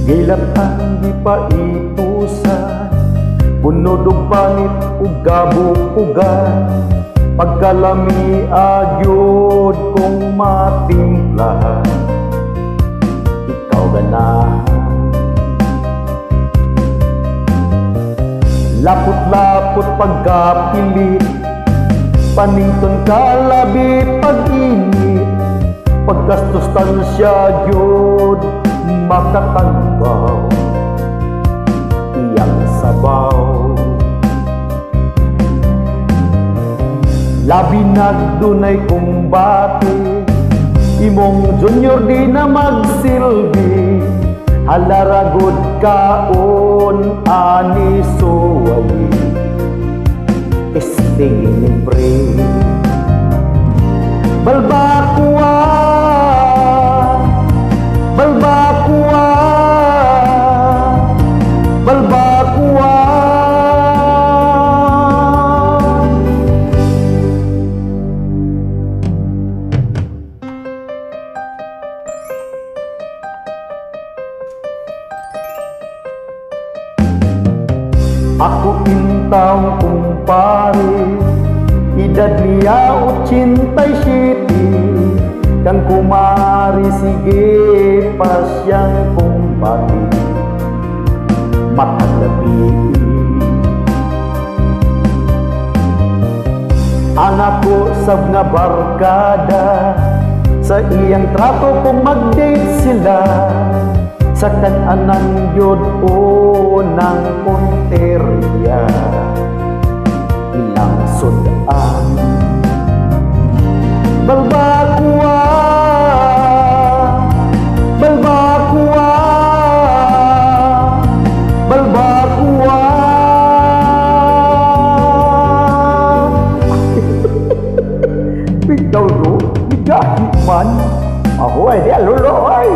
Gilatan di pa itusan, bunod ug panit ug gabukugan. Pagkalami agyod kong matimplahan, ikaw ganahan. Lapot-lapot pagkapilit, panington kalabi pag-init. Pagkastustansya gyud makatagbaw, iyang sabaw. Labi nagdunay kumbate, imong junior di na magsilbi. Halaragod kaon ani suway, estingibre. Balbakuwa, Balbakuwa, Balbakuwa. Ako intang kumpare, edad niya 87. Kang kumari sige pasyang kumbate, Matag Gabii. Anak ko sab nga barkada, sa iyang trato kung mag-date sila. Sa kan-anan yun o ng punteriya, ilang sudaan. Balbakuwa, Balbakuwa, Balbakuwa. Bitaw no, bigahit man. Ako ay di alulo ay.